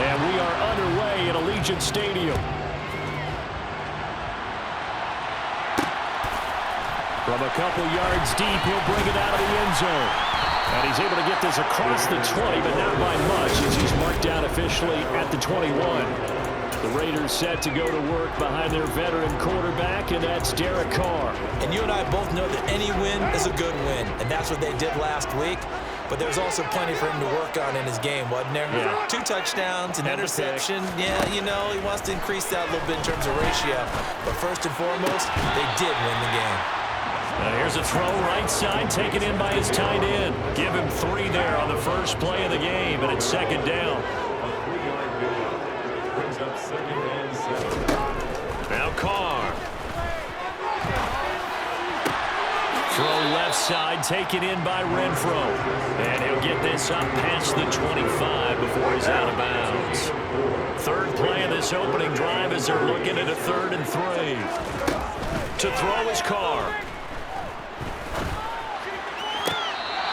And we are underway at Allegiant Stadium. From a couple yards deep, he'll bring it out of the end zone. And he's able to get this across the 20, but not by much, as he's marked down officially at the 21. The Raiders set to go to work behind their veteran quarterback, and that's Derek Carr. And you and I both know that any win is a good win, and that's what they did last week. But there's also plenty for him to work on in his game, wasn't there? Yeah. 2 touchdowns, an interception. Yeah, you know, he wants to increase that a little bit in terms of ratio. But first and foremost, they did win the game. Here's a throw right side, taken in by his tight end. Give him 3 there on the first play of the game, and it's second down. Now Carr. Throw left side, taken in by Renfro. And he'll get this up past the 25 before he's out of bounds. Third play of this opening drive as they're looking at a 3rd and 3. To throw is Carr.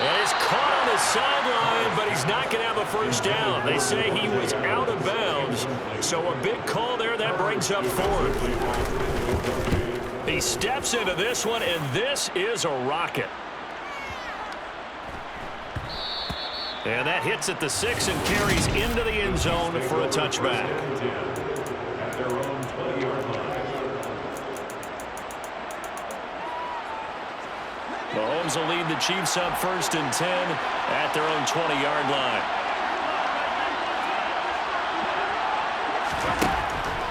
And he's caught on the sideline, but he's not going to have a first down. They say he was out of bounds. So a big call there, that brings up 4th. He steps into this one, and this is a rocket. And that hits at the 6 and carries into the end zone for a touchback. Mahomes will lead the Chiefs up 1st and 10 at their own 20-yard line.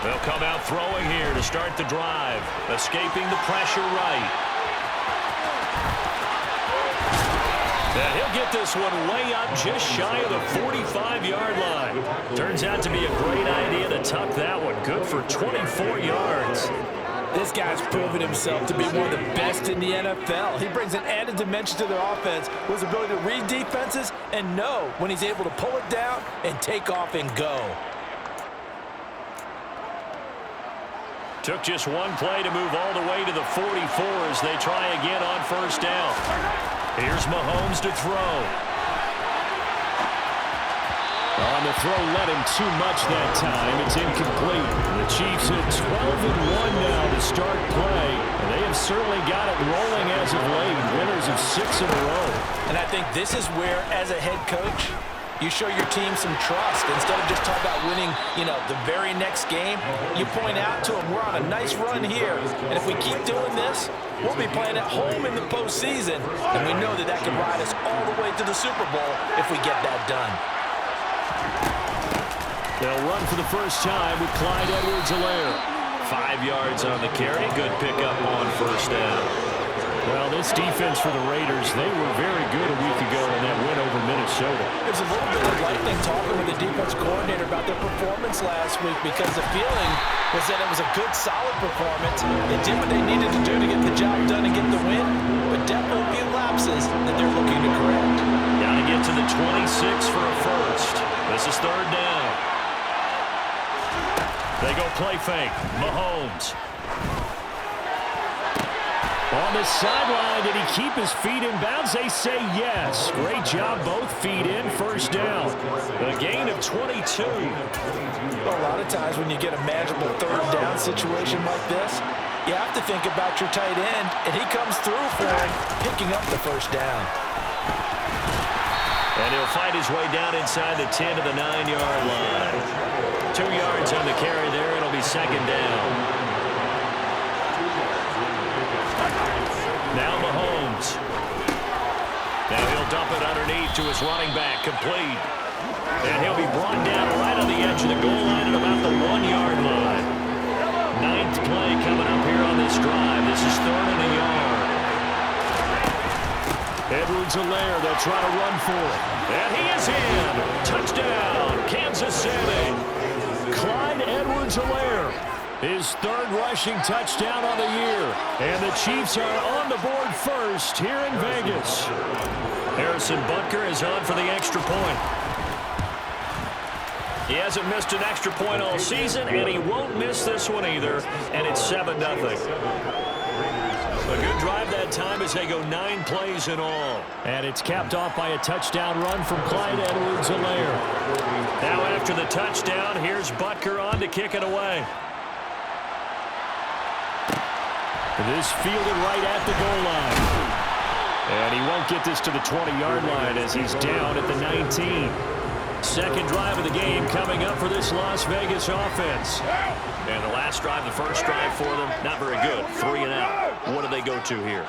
They'll come out throwing here to start the drive, escaping the pressure right. And he'll get this one way up just shy of the 45-yard line. Turns out to be a great idea to tuck that one. Good for 24 yards. This guy's proven himself to be one of the best in the NFL. He brings an added dimension to their offense with his ability to read defenses and know when he's able to pull it down and take off and go. Took just one play to move all the way to the 44 as they try again on 1st down. Here's Mahomes to throw. On the throw, let him too much that time. It's incomplete. The Chiefs at 12-1 now to start play. And they have certainly got it rolling as of late. Winners of 6 in a row. And I think this is where, as a head coach, you show your team some trust. Instead of just talking about winning, the very next game, you point out to them, we're on a nice run here. And if we keep doing this, we'll be playing at home in the postseason. And we know that can ride us all the way to the Super Bowl if we get that done. They'll run for the first time with Clyde Edwards-Helaire. 5 yards on the carry. Good pickup on 1st down. Well, this defense for the Raiders, they were very good a week ago in that win over Minnesota. There's a little bit of lightning talking with the defense coordinator about their performance last week because the feeling was that it was a good, solid performance. They did what they needed to do to get the job done and get the win, but definitely a few lapses that they're looking to correct. Got to get to the 26 for a first. This is 3rd down. They go play fake. Mahomes. On the sideline, did he keep his feet in bounds? They say yes. Great job, both feet in, 1st down. A gain of 22. Well, a lot of times when you get a manageable 3rd down situation like this, you have to think about your tight end, and he comes through for him, picking up the 1st down. And he'll fight his way down inside the 10 to the 9-yard line. 2 yards on the carry there. It'll be 2nd down. Now Mahomes. Now he'll dump it underneath to his running back, complete. And he'll be brought down right on the edge of the goal line at about the 1-yard line. 9th play coming up here on this drive. This is 3rd and a yard. Edwards-Helaire, they'll try to run for it. And he is in. Touchdown, Kansas City. Clyde Edwards-Helaire, his 3rd rushing touchdown on the year. And the Chiefs are on the board first here in Vegas. Harrison Butker is on for the extra point. He hasn't missed an extra point all season, and he won't miss this one either. And it's 7-0. A good drive that time as they go 9 plays in all. And it's capped off by a touchdown run from Clyde Edwards-Helaire. Now after the touchdown, here's Butker on to kick it away. This fielded right at the goal line. And he won't get this to the 20-yard line as he's down at the 19. Second drive of the game coming up for this Las Vegas offense. And the last drive, the first drive for them, not very good. 3 and out. What do they go to here?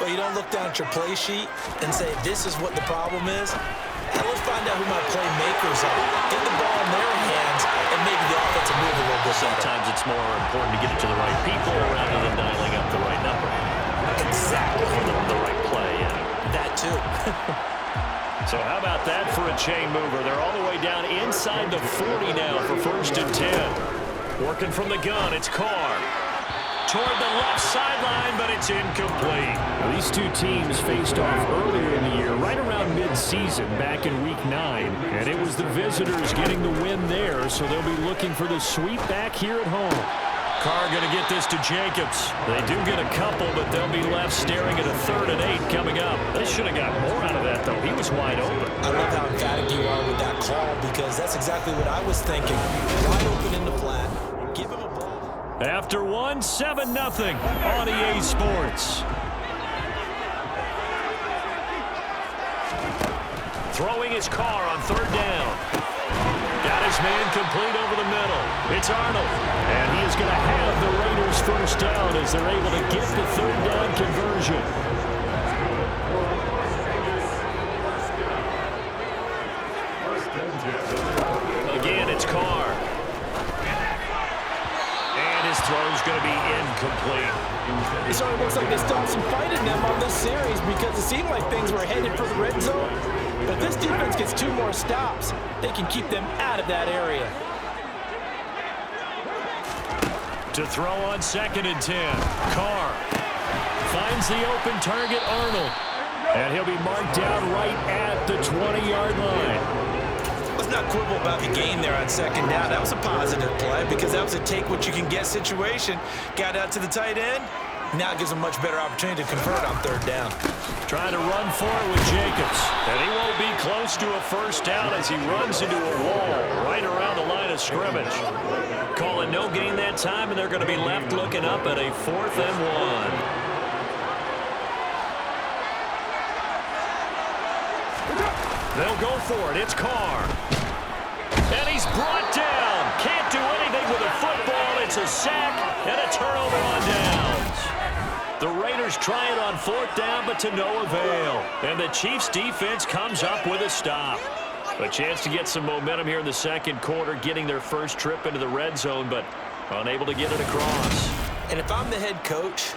Well, you don't look down at your play sheet and say, this is what the problem is. Now let's find out who my playmakers are. Get the ball in their hands and maybe the offense will move a little bit. Sometimes it's more important to get it to the right people rather than dialing up the right number. Exactly. Or the right play, yeah. That too. So how about that for a chain mover? They're all the way down inside the 40 now for 1st and 10. Working from the gun, it's Carr. Toward the left sideline, but it's incomplete. Now, these two teams faced off earlier in the year, right around mid-season, back in Week 9. And it was the visitors getting the win there, so they'll be looking for the sweep back here at home. Carr going to get this to Jacobs. They do get a couple, but they'll be left staring at a 3rd and 8 coming up. They should have got more out of that, though. He was wide open. I love how emphatic you are with that call because that's exactly what I was thinking. Wide open in the flat. Give him a ball. After 1, 7-0 on EA Sports. Throwing his Carr on 3rd down. Got his man complete over the middle. It's Arnold. And he is going to have the Raiders first down as they're able to get the 3rd down conversion. Again, it's Carr. And his throw's going to be incomplete. So it looks like they still have some fight in them on this series because it seemed like things were headed for the red zone. But if this defense gets 2 more stops, they can keep them out of that area. To throw on 2nd and 10. Carr finds the open target, Arnold. And he'll be marked down right at the 20-yard line. Let's not quibble about the gain there on 2nd down. That was a positive play because that was a take-what-you-can-get situation. Got out to the tight end. Now it gives them a much better opportunity to convert on 3rd down. Trying to run for it with Jacobs. And he won't be close to a first down as he runs into a wall right around the line of scrimmage. Calling no gain that time, and they're going to be left looking up at a 4th and 1. They'll go for it. It's Carr. And he's brought down. Can't do anything with a football. It's a sack and a turnover on downs. The Raiders try it on 4th down, but to no avail. And the Chiefs' defense comes up with a stop. A chance to get some momentum here in the 2nd quarter, getting their first trip into the red zone, but unable to get it across. And if I'm the head coach,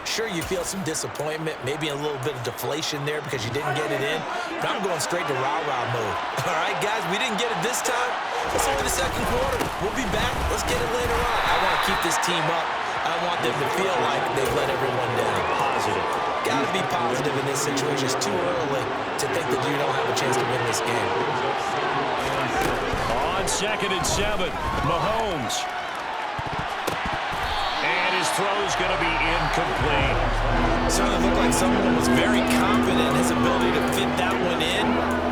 sure, you feel some disappointment, maybe a little bit of deflation there because you didn't get it in. But I'm going straight to rah-rah mode. All right, guys, we didn't get it this time. It's only the 2nd quarter. We'll be back. Let's get it later on. I want to keep this team up. I want them to feel like they've let everyone down. Positive. Got to be positive in this situation. It's too early to think that you don't have a chance to win this game. On 2nd and 7, Mahomes. And his throw's going to be incomplete. Certainly looked like someone was very confident in his ability to fit that one in.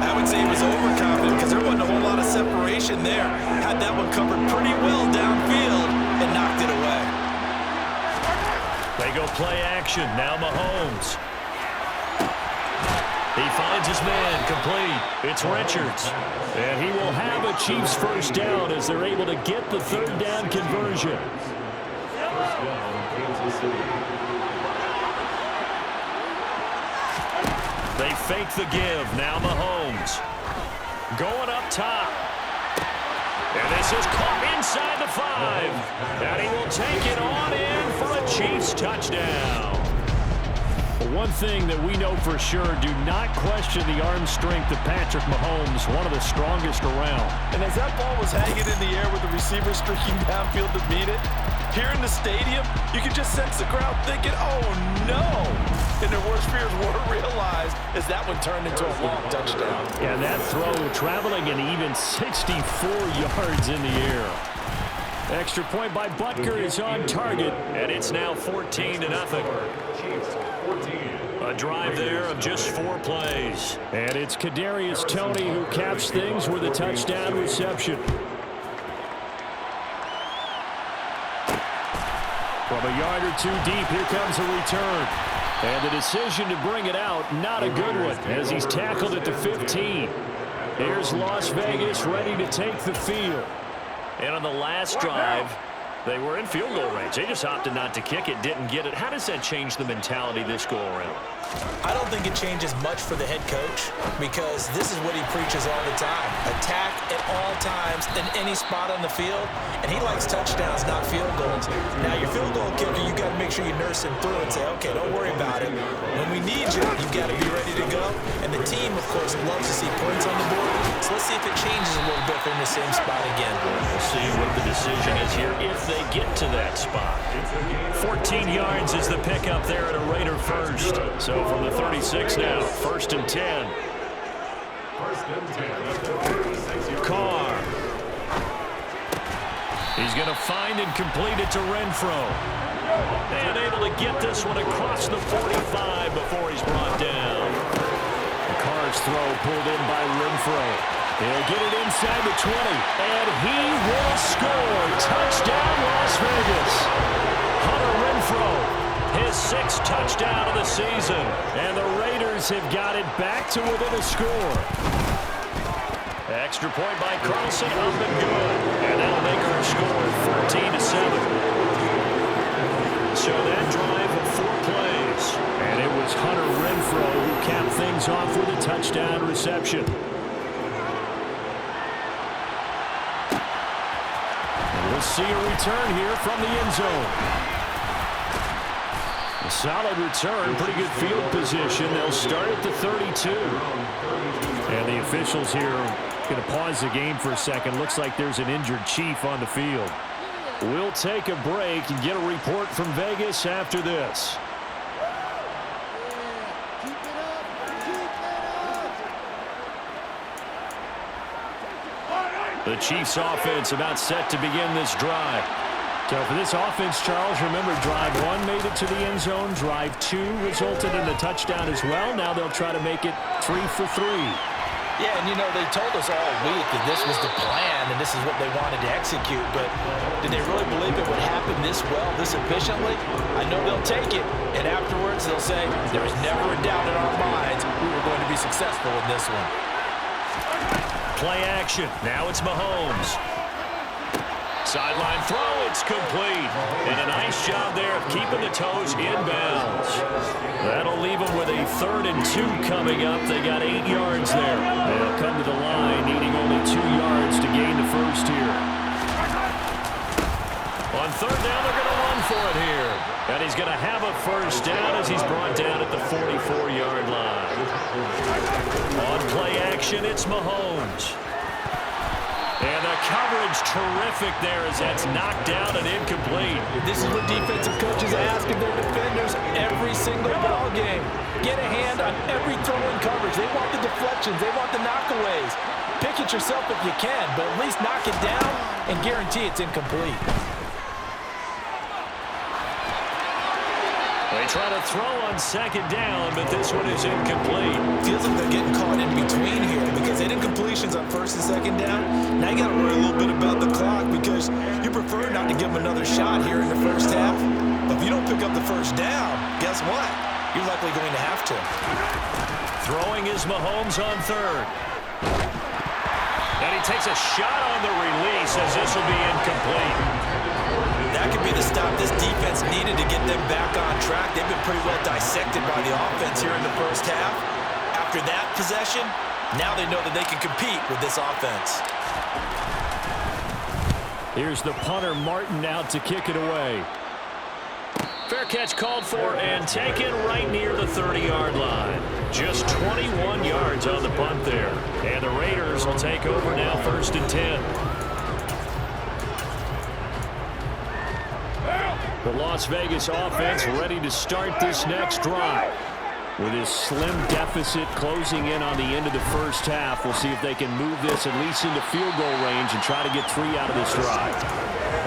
I would say he was overconfident because there wasn't a whole lot of separation there. Had that one covered pretty well downfield and knocked it away. They go play action. Now Mahomes. He finds his man complete. It's Richards. And he will have a Chiefs first down as they're able to get the 3rd down conversion. They fake the give. Now Mahomes. Going up top. And this is caught inside the 5. And he will take it on in for a Chiefs touchdown. One thing that we know for sure, do not question the arm strength of Patrick Mahomes, one of the strongest around. And as that ball was hanging in the air with the receiver streaking downfield to beat it, here in the stadium, you can just sense the crowd thinking, oh no! And their worst fears were realized as that one turned into a long touchdown. Yeah, that throw traveling an even 64 yards in the air. Extra point by Butker is on target, and it's now 14-0. A drive there of just 4 plays. And it's Kadarius Toney who caps things with a touchdown reception. From a yard or 2 deep, here comes a return. And the decision to bring it out, not a good one, as he's tackled at the 15. Here's Las Vegas ready to take the field. And on the last drive, they were in field goal range. They just opted not to kick it, didn't get it. How does that change the mentality this go around? I don't think it changes much for the head coach because this is what he preaches all the time. Attack at all times in any spot on the field, and he likes touchdowns, not field goals. Now, your field goal kicker, you got to make sure you nurse him through and say, okay, don't worry about it. When we need you, you got to be ready to go. And the team, of course, loves to see points on the board. So let's see if it changes a little bit if they're in the same spot again. We'll see what the decision is here if they get to that spot. 14 yards is the pickup there at a Raider first. So from the 36 now, 1st and 10. Carr. He's going to find and complete it to Renfro. And able to get this one across the 45 before he's brought down. Carr's throw pulled in by Renfro. He'll get it inside the 20, and he will score. Touchdown, Las Vegas. Hunter Renfro, his 6th touchdown of the season. And the Raiders have got it back to within a score. Extra point by Carlson, up and good. And that'll make her score 14-7. So that drive of 4 plays. And it was Hunter Renfro who capped things off with a touchdown reception. We'll see a return here from the end zone. A solid return, pretty good field position. They'll start at the 32. And the officials here are going to pause the game for a second. Looks like there's an injured Chief on the field. We'll take a break and get a report from Vegas after this. The Chiefs offense about set to begin this drive. So for this offense, Charles, remember drive 1 made it to the end zone. Drive 2 resulted in a touchdown as well. Now they'll try to make it 3 for 3. Yeah, and you know, they told us all week that this was the plan and this is what they wanted to execute, but did they really believe it would happen this well, this efficiently? I know they'll take it, and afterwards they'll say, there was never a doubt in our minds we were going to be successful in this one. Play action. Now it's Mahomes. Sideline throw. It's complete. And a nice job there of keeping the toes in bounds. That'll leave them with a 3rd and 2 coming up. They got 8 yards there. They'll come to the line needing only 2 yards to gain the first here. On 3rd down, they're going to run for it here. And he's going to have a first down as he's brought down at the 44-yard line. On play action, it's Mahomes. And the coverage terrific there as that's knocked down and incomplete. This is what defensive coaches ask of their defenders every single ball game. Get a hand on every throw in coverage. They want the deflections. They want the knockaways. Pick it yourself if you can, but at least knock it down and guarantee it's incomplete. They try to throw on 2nd down, but this one is incomplete. Feels like they're getting caught in between here because they did completions on 1st and 2nd down. Now you got to worry a little bit about the clock because you prefer not to give them another shot here in the first half. But if you don't pick up the first down, guess what? You're likely going to have to. Throwing is Mahomes on 3rd. And he takes a shot on the release as this will be incomplete. That could be the stop this defense needed to get them back on track. They've been pretty well dissected by the offense here in the first half. After that possession, now they know that they can compete with this offense. Here's the punter, Martin, out to kick it away. Fair catch called for and taken right near the 30-yard line. Just 21 yards on the punt there. And the Raiders will take over now 1st and 10. The Las Vegas offense ready to start this next drive. With his slim deficit closing in on the end of the first half, we'll see if they can move this at least into field goal range and try to get 3 out of this drive.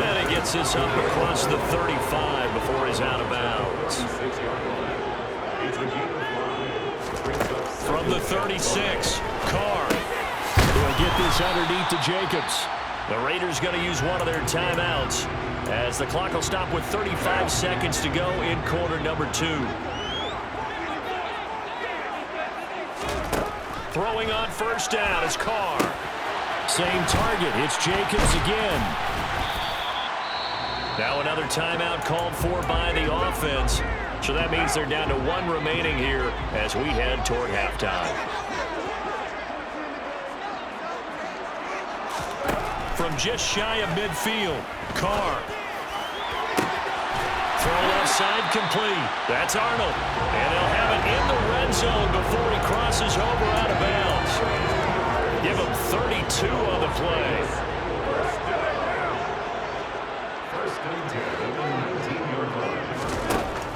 And he gets this up across the 35 before he's out of bounds. From the 36, Carr. He'll get this underneath to Jacobs. The Raiders going to use one of their timeouts as the clock will stop with 35 seconds to go in quarter number 2. Throwing on first down is Carr. Same target. It's Jacobs again. Now another timeout called for by the offense. So that means they're down to 1 remaining here as we head toward halftime. From just shy of midfield, Carr. Throw left side complete. That's Arnold. And they'll have it in the red zone before he crosses over out of bounds. Give him 32 on the play.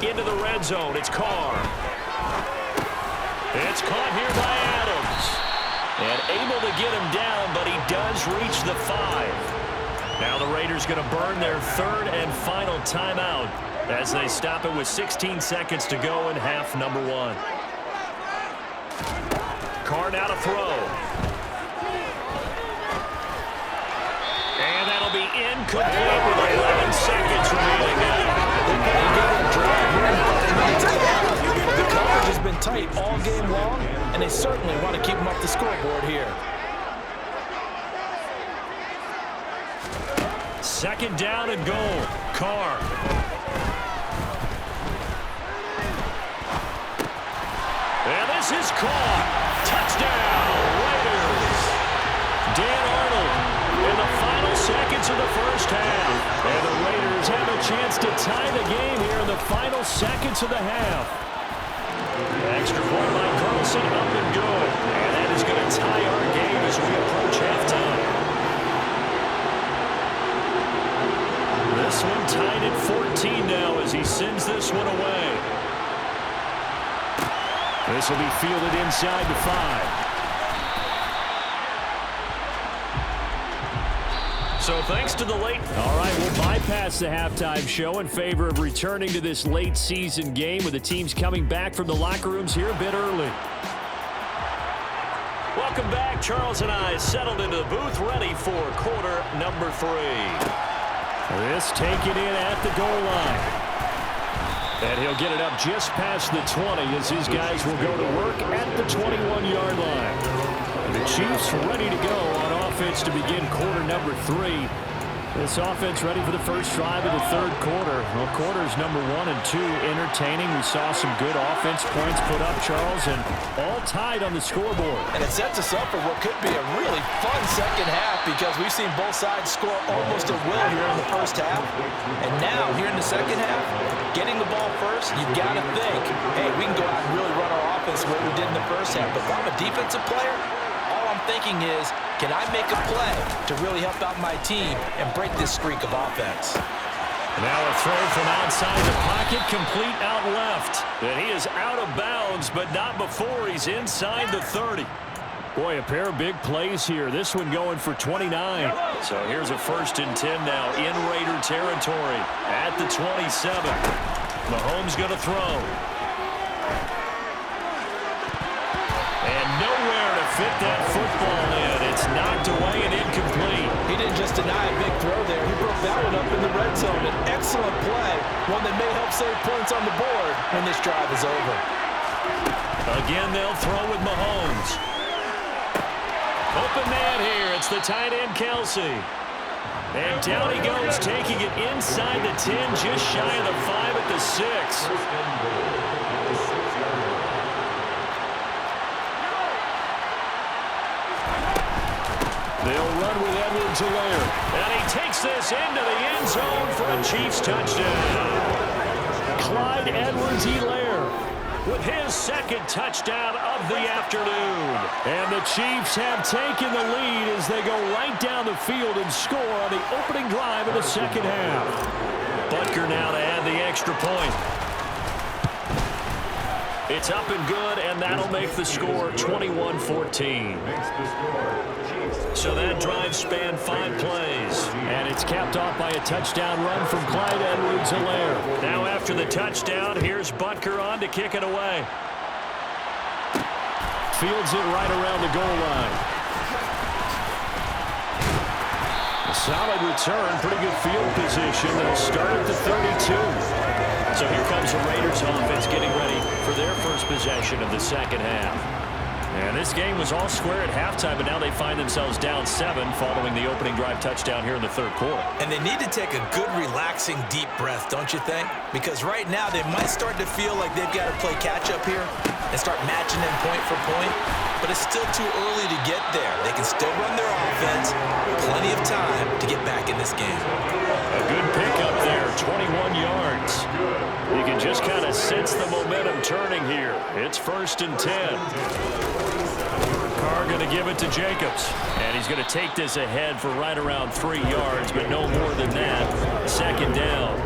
Into the red zone, it's Carr. It's caught here by Adams. And able to get him down, but he does reach the 5. Now the Raiders going to burn their 3rd and final timeout as they stop it with 16 seconds to go in half number 1. Carr now to throw. And that'll be incomplete with 11 seconds remaining now. The coverage has been tight all game long, and they certainly want to keep them up the scoreboard here. 2nd down and goal. Carr. And this is caught. Touchdown, Raiders. Dan Arnold in the final seconds of the first half. And the Raiders have a chance to tie the game here in the final seconds of the half. Extra point by Carlson, up and good. And that is going to tie our game as we approach halftime. This one tied at 14 now as he sends this one away. This will be fielded inside the 5. So thanks to the late... All right, we'll bypass the halftime show in favor of returning to this late season game with the teams coming back from the locker rooms here a bit early. Welcome back. Charles and I settled into the booth ready for quarter number 3. This taken in at the goal line. And he'll get it up just past the 20 as his guys will go to work at the 21-yard line. The Chiefs ready to go on offense to begin quarter number 3. This offense ready for the first drive of the 3rd quarter. Well, quarters number 1 and 2 entertaining. We saw some good offense points put up, Charles, and all tied on the scoreboard. And it sets us up for what could be a really fun second half because we've seen both sides score almost at will here in the first half. And now, here in the second half, getting the ball first, you've got to think, hey, we can go out and really run our offense the way we did in the first half. But if I'm a defensive player, all I'm thinking is, can I make a play to really help out my team and break this streak of offense? Now a throw from outside the pocket, complete out left. And he is out of bounds, but not before he's inside the 30. Boy, a pair of big plays here. This one going for 29. So here's a 1st and 10 now in Raider territory at the 27. Mahomes going to throw. And nowhere to fit that football in. It's knocked away and incomplete. He didn't just deny a big throw there. He broke that one up in the red zone. An excellent play, one that may help save points on the board when this drive is over. Again, they'll throw with Mahomes. Open man here. It's the tight end, Kelsey. And down he goes, taking it inside the 10, just shy of the 5 at the 6. They'll run with Edwards-Helaire. And he takes this into the end zone for a Chiefs touchdown. Clyde Edwards-Helaire with his 2nd touchdown of the afternoon. And the Chiefs have taken the lead as they go right down the field and score on the opening drive of the second half. Butker now to add the extra point. It's up and good, and that'll make the score 21-14. So that drive spanned 5 plays, and it's capped off by a touchdown run from Clyde Edwards-Helaire. Now after the touchdown, here's Butker on to kick it away. Fields it right around the goal line. A solid return, pretty good field position. They'll start at the 32. So here comes the Raiders offense getting ready for their first possession of the second half. And this game was all square at halftime, but now they find themselves down 7 following the opening drive touchdown here in the third quarter. And they need to take a good, relaxing, deep breath, don't you think? Because right now they might start to feel like they've got to play catch-up here and start matching them point for point. But it's still too early to get there. They can still run their offense. Plenty of time to get back in this game. A good pickup there, 21 yards. You can just kind of sense the momentum turning here. It's 1st and 10. Carr going to give it to Jacobs. And he's going to take this ahead for right around 3 yards, but no more than that. 2nd down.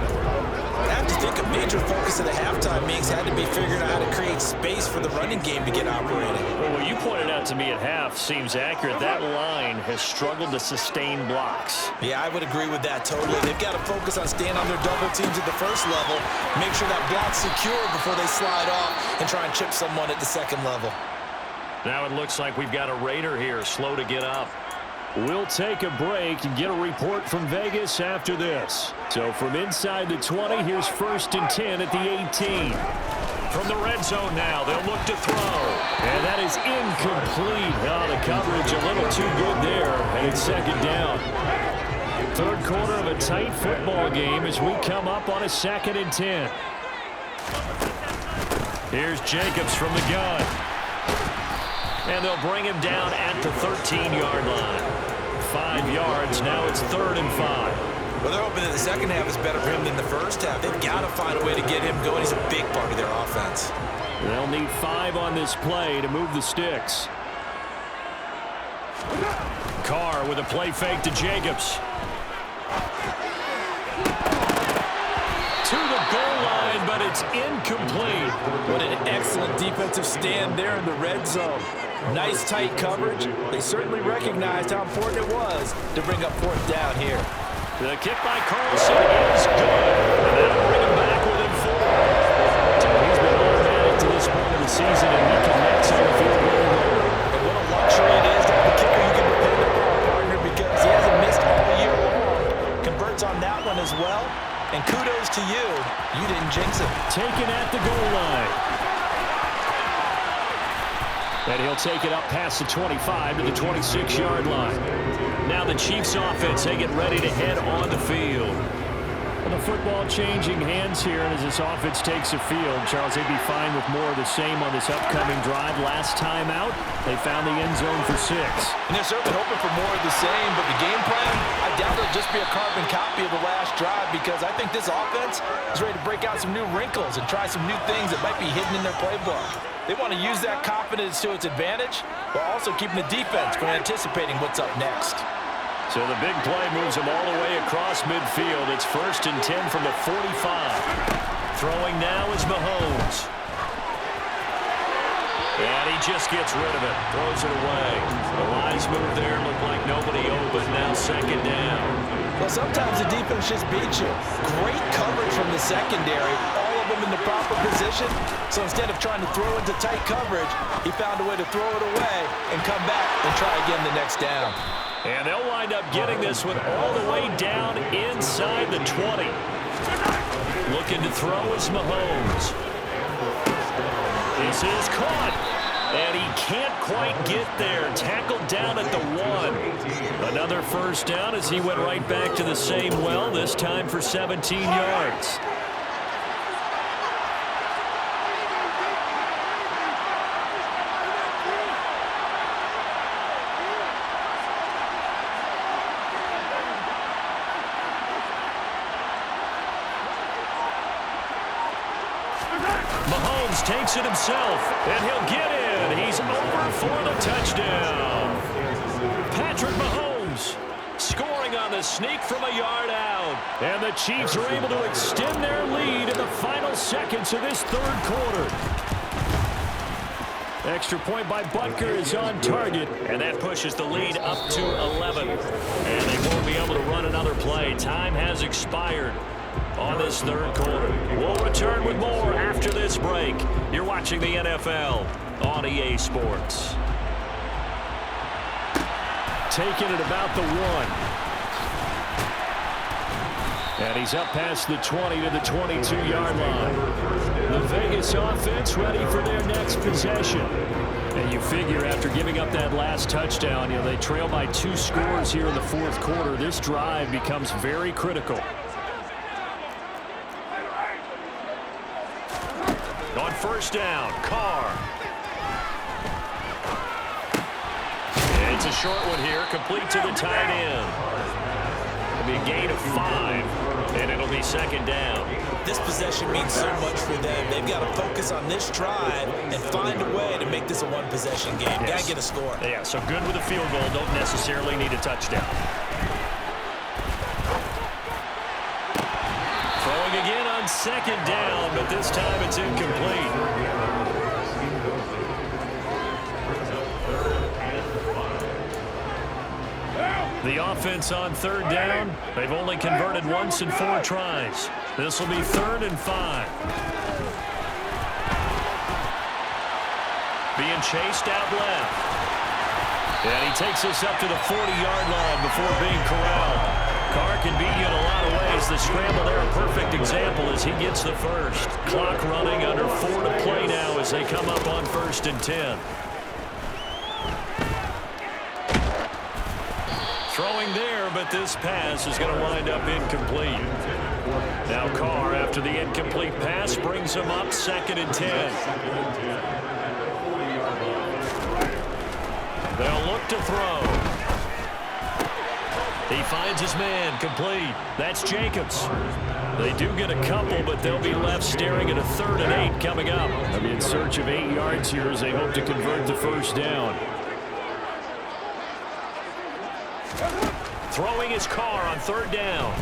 I have to think a major focus of the halftime meetings had to be figuring out how to create space for the running game to get operating. Well, what you pointed out to me at half seems accurate. That line has struggled to sustain blocks. Yeah, I would agree with that totally. They've got to focus on staying on their double teams at the first level, make sure that block's secure before they slide off and try and chip someone at the second level. Now it looks like we've got a Raider here, slow to get up. We'll take a break and get a report from Vegas after this. So from inside the 20, here's 1st and 10 at the 18. From the red zone now, they'll look to throw. And that is incomplete. Oh, the coverage a little too good there, and it's 2nd down. Third quarter of a tight football game as we come up on a 2nd and 10. Here's Jacobs from the gun. And they'll bring him down at the 13-yard line. 5 yards. Now it's 3rd and 5. Well, they're hoping that the second half is better for him than the first half. They've got to find a way to get him going. He's a big part of their offense. They'll need 5 on this play to move the sticks. Carr with a play fake to Jacobs. To the goal line, but it's incomplete. What an excellent defensive stand there in the red zone. Nice tight coverage. They certainly recognized how important it was to bring up 4th down here. The kick by Carlson is good. And that'll bring him back within 4. So he's been automatic to this point of the season, and he connects on the field goal there. And what a luxury it is to have a kicker you can depend upon, partner, because he hasn't missed all year long. Converts on that one as well. And kudos to you. You didn't jinx it. Taken at the goal line. And he'll take it up past the 25 to the 26-yard line. Now the Chiefs offense, they get ready to head on the field. And the football changing hands here, and as this offense takes the field, Charles, they'd be fine with more of the same on this upcoming drive. Last time out, they found the end zone for 6. And they're certainly hoping for more of the same, but the game plan, I doubt it'll just be a carbon copy of the last drive, because I think this offense is ready to break out some new wrinkles and try some new things that might be hidden in their playbook. They want to use that confidence to its advantage, while also keeping the defense from anticipating what's up next. So the big play moves him all the way across midfield. It's 1st and 10 from the 45. Throwing now is Mahomes. And he just gets rid of it. Throws it away. The lines move there. Look like nobody open. Now 2nd down. Well, sometimes the defense just beats you. Great coverage from the secondary. All of them in the proper position. So instead of trying to throw into tight coverage, he found a way to throw it away and come back and try again the next down. And they'll wind up getting this one all the way down inside the 20. Looking to throw is Mahomes. This is caught. And he can't quite get there. Tackled down at the 1. Another 1st down as he went right back to the same well, this time for 17 yards. Mahomes takes it himself, and he'll get in. He's over for the touchdown. Patrick Mahomes scoring on the sneak from a yard out. And the Chiefs are able to extend their lead in the final seconds of this third quarter. Extra point by Butker is on target, and that pushes the lead up to 11. And they won't be able to run another play. Time has expired on this third quarter. We'll return with more after this break. You're watching the NFL on EA Sports. Taking it about the 1. And he's up past the 20 to the 22-yard line. The Vegas offense ready for their next possession. And you figure after giving up that last touchdown, they trail by 2 scores here in the fourth quarter. This drive becomes very critical. On first down, Carr. It's a short one here, complete to the tight end. It'll be a gain of 5, and it'll be second down. This possession means so much for them. They've got to focus on this drive and find a way to make this a one-possession game. Yes. Got to get a score. Yeah, so good with a field goal. Don't necessarily need a touchdown. Throwing again on second down, but this time it's incomplete. The offense on third down, they've only converted once in 4 tries. This will be 3rd and 5. Being chased out left. And he takes us up to the 40-yard line before being corralled. Carr can beat you in a lot of ways. The scramble there, a perfect example as he gets the first. Clock running under 4 to play now as they come up on 1st and 10. Throwing there, but this pass is going to wind up incomplete. Now Carr, after the incomplete pass, brings him up 2nd and 10. They'll look to throw. He finds his man, complete. That's Jacobs. They do get a couple, but they'll be left staring at a 3rd and 8 coming up. They'll be in search of 8 yards here as they hope to convert the first down. Throwing his Carr on 3rd down.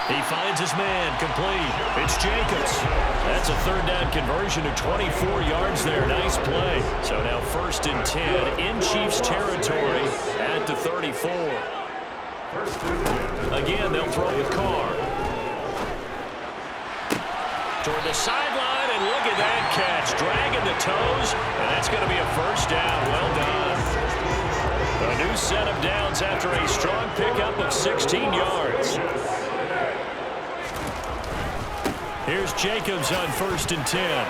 He finds his man, complete. It's Jacobs. That's a 3rd down conversion of 24 yards there. Nice play. So now 1st and 10 in Chiefs territory at the 34. Again, they'll throw with Carr. Toward the sideline, and look at that catch. Dragging the toes, and that's going to be a first down. Well done. A new set of downs after a strong pickup of 16 yards. Here's Jacobs on 1st and 10.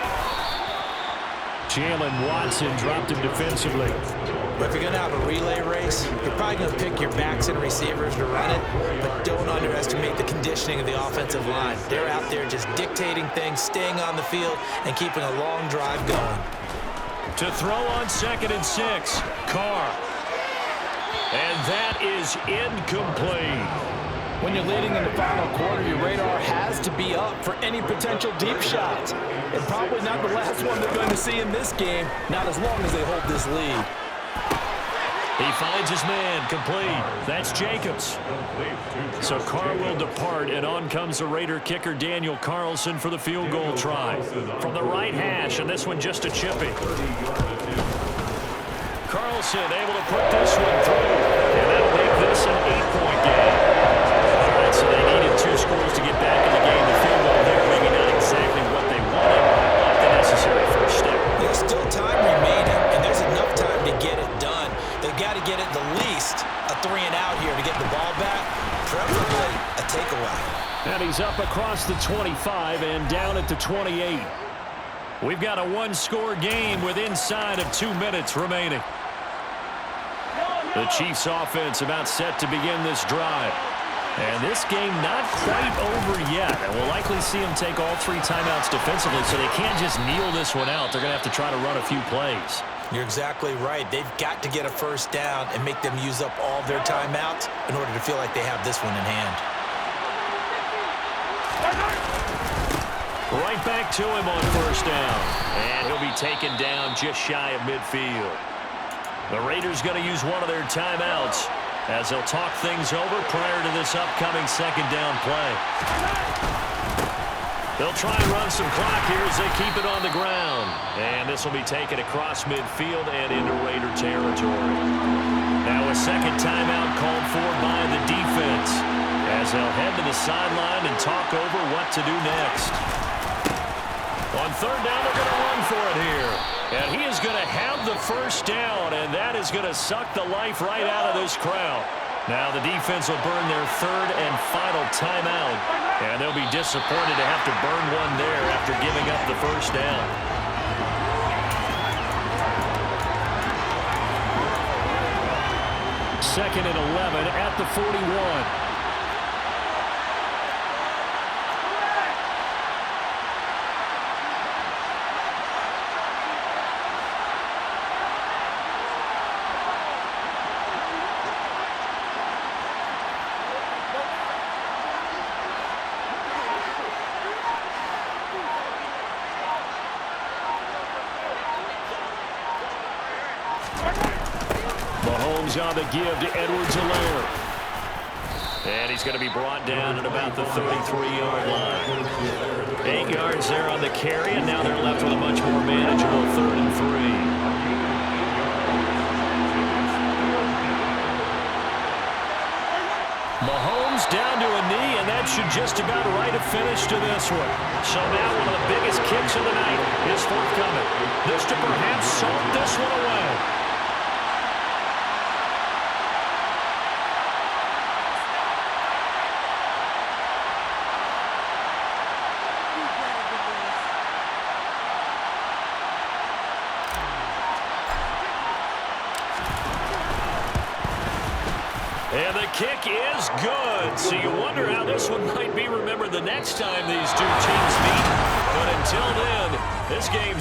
Jalen Watson dropped him defensively. But if you're going to have a relay race, you're probably going to pick your backs and receivers to run it, but don't underestimate the conditioning of the offensive line. They're out there just dictating things, staying on the field, and keeping a long drive going. To throw on 2nd and 6, Carr. And that is incomplete. When you're leading in the final quarter, your radar has to be up for any potential deep shots. And probably not the last one they're going to see in this game, not as long as they hold this lead. He finds his man, complete. That's Jacobs. So Carr will depart, and on comes the Raider kicker Daniel Carlson for the field goal try. From the right hash, and this one just a chipping. Carlson able to put this one through, and that'll make this an 8-point game. All right, so they needed 2 scores to get back in the game. The field goal there, maybe not exactly what they wanted, but the necessary first step. There's still time remaining, and there's enough time to get it done. They've got to get it the least a 3 and out here to get the ball back, preferably a takeaway. And he's up across the 25 and down at the 28. We've got a 1-score game with inside of 2 minutes remaining. The Chiefs offense about set to begin this drive. And this game not quite over yet. And we'll likely see them take all 3 timeouts defensively, so they can't just kneel this one out. They're going to have to try to run a few plays. You're exactly right. They've got to get a first down and make them use up all their timeouts in order to feel like they have this one in hand. Right back to him on first down. And he'll be taken down just shy of midfield. The Raiders going to use one of their timeouts. as they'll talk things over prior to this upcoming second down play. They'll try and run some clock here as they keep it on the ground. And this will be taken across midfield and into Raider territory. Now a second timeout called for by the defense, as they'll head to the sideline and talk over what to do next. On third down, they're going to run for it here. And he is going to have the first down, and that is going to suck the life right out of this crowd. Now the defense will burn their third and final timeout, and they'll be disappointed to have to burn one there after giving up the first down. Second and 11 at the 41. Mahomes on the give to Edwards-Helaire. And he's going to be brought down at about the 33-yard line. 8 yards there on the carry, and now they're left with a much more manageable 3rd and 3. Mahomes down to a knee, and that should just about write a finish to this one. So now one of the biggest kicks of the night is forthcoming. This to perhaps salt this one away. And the kick is good. So you wonder how this one might be remembered the next time these two teams meet. But until then, this game